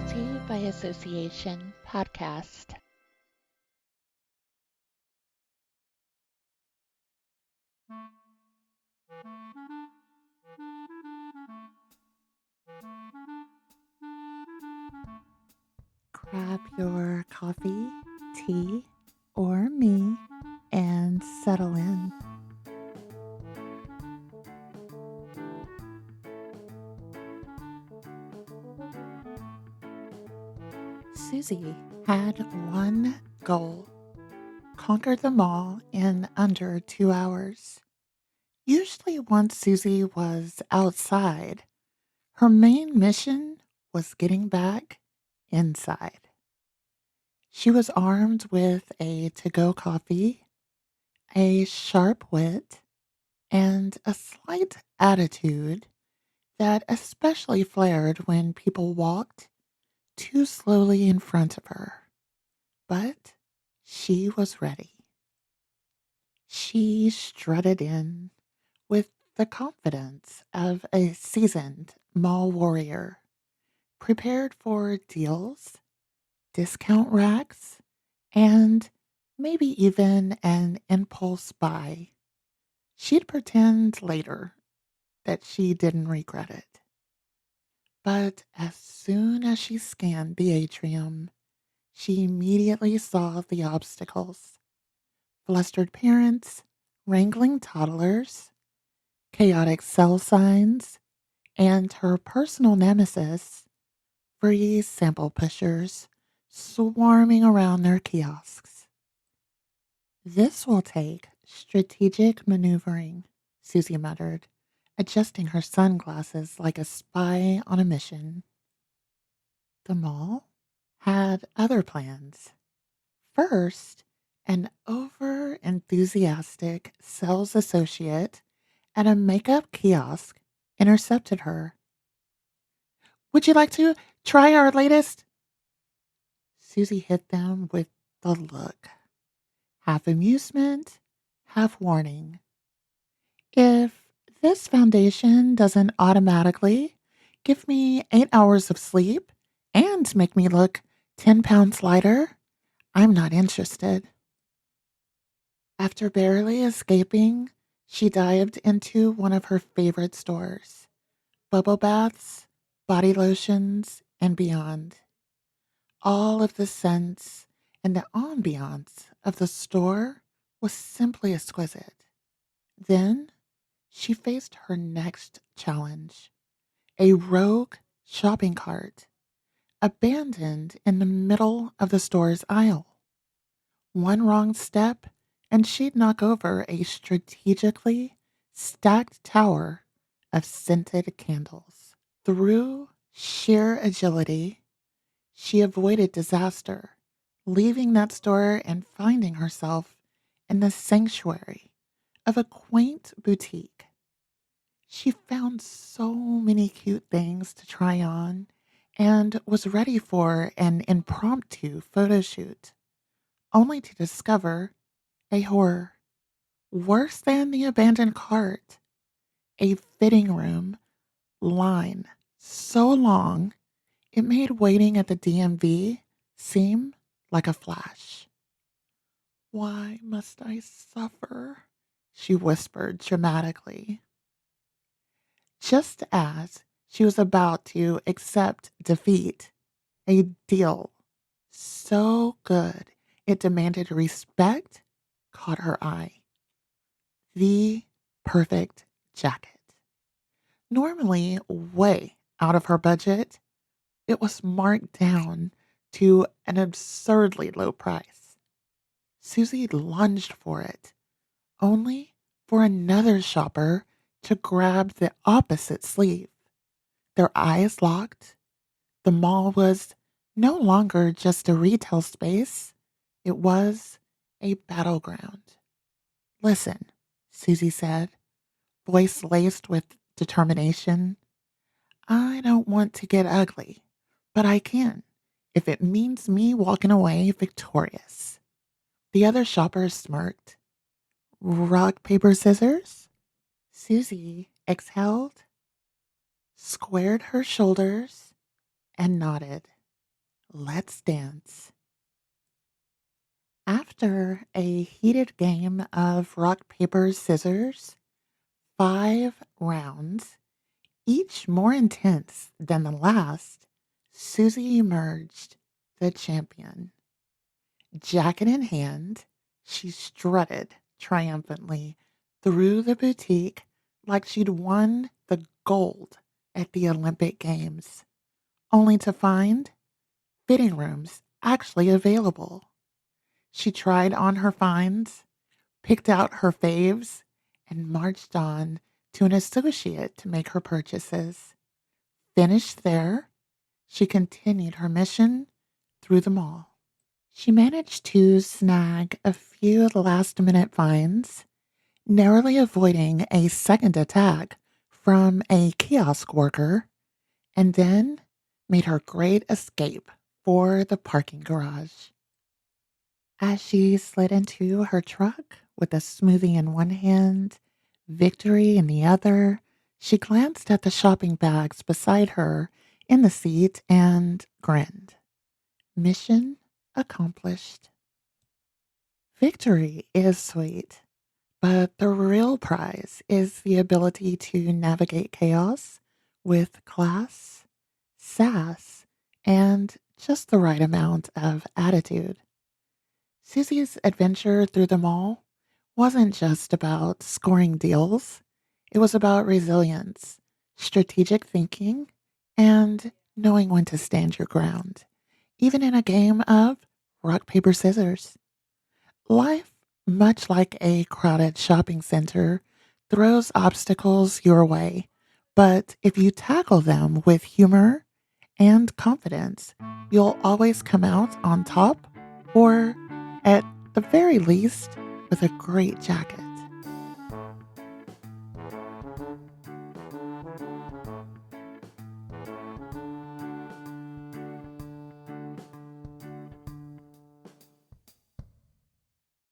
Guilty by Association podcast. Grab your coffee, tea, or me and settle in. Susie had one goal: conquer them all in under 2 hours. Usually, once Susie was outside, her main mission was getting back inside. She was armed with a to go coffee, a sharp wit, and a slight attitude that especially flared when people walked too slowly in front of her. But she was ready. She strutted in with the confidence of a seasoned mall warrior, prepared for deals, discount racks, and maybe even an impulse buy. She'd pretend later that she didn't regret it. But as soon as she scanned the atrium, she immediately saw the obstacles: flustered parents, wrangling toddlers, chaotic sell signs, and her personal nemesis, free sample pushers swarming around their kiosks. This will take strategic maneuvering, Susie muttered, adjusting her sunglasses like a spy on a mission. The mall had other plans. First, an over enthusiastic sales associate at a makeup kiosk intercepted her. Would you like to try our latest? Susie hit them with the look, half amusement, half warning. If this foundation doesn't automatically give me 8 hours of sleep and make me look 10 pounds lighter, I'm not interested. After barely escaping, she dived into one of her favorite stores: bubble baths, body lotions, and beyond. All of the scents and the ambiance of the store was simply exquisite. Then she faced her next challenge: a rogue shopping cart abandoned in the middle of the store's aisle. One wrong step, and she'd knock over a strategically stacked tower of scented candles. Through sheer agility, she avoided disaster, leaving that store and finding herself in the sanctuary of a quaint boutique. She found so many cute things to try on and was ready for an impromptu photo shoot, only to discover a horror worse than the abandoned cart: a fitting room line so long it made waiting at the DMV seem like a flash. Why must I suffer? She whispered dramatically. Just as she was about to accept defeat, a deal so good it demanded respect caught her eye: the perfect jacket. Normally way out of her budget, it was marked down to an absurdly low price. Susie lunged for it, only for another shopper to grab the opposite sleeve. Their eyes locked. The mall was no longer just a retail space, it was a battleground. Listen, Susie said, voice laced with determination. I don't want to get ugly, but I can, if it means me walking away victorious. The other shoppers smirked. Rock, paper, scissors? Susie exhaled, squared her shoulders, and nodded. Let's dance. After a heated game of rock, paper, scissors, 5 rounds, each more intense than the last, Susie emerged the champion. Jacket in hand, she strutted triumphantly through the boutique like she'd won the gold at the Olympic Games, only to find fitting rooms actually available. She tried on her finds, picked out her faves, and marched on to an associate to make her purchases. Finished there, she continued her mission through the mall. She managed to snag a few last minute finds, narrowly avoiding a second attack from a kiosk worker, and then made her great escape for the parking garage. As she slid into her truck with a smoothie in one hand, victory in the other, she glanced at the shopping bags beside her in the seat and grinned. Mission accomplished. Victory is sweet, but the real prize is the ability to navigate chaos with class, sass, and just the right amount of attitude. Susie's adventure through the mall wasn't just about scoring deals, it was about resilience, strategic thinking, and knowing when to stand your ground, even in a game of rock, paper, scissors. Life, much like a crowded shopping center, throws obstacles your way, but if you tackle them with humor and confidence, you'll always come out on top, or at the very least, with a great jacket.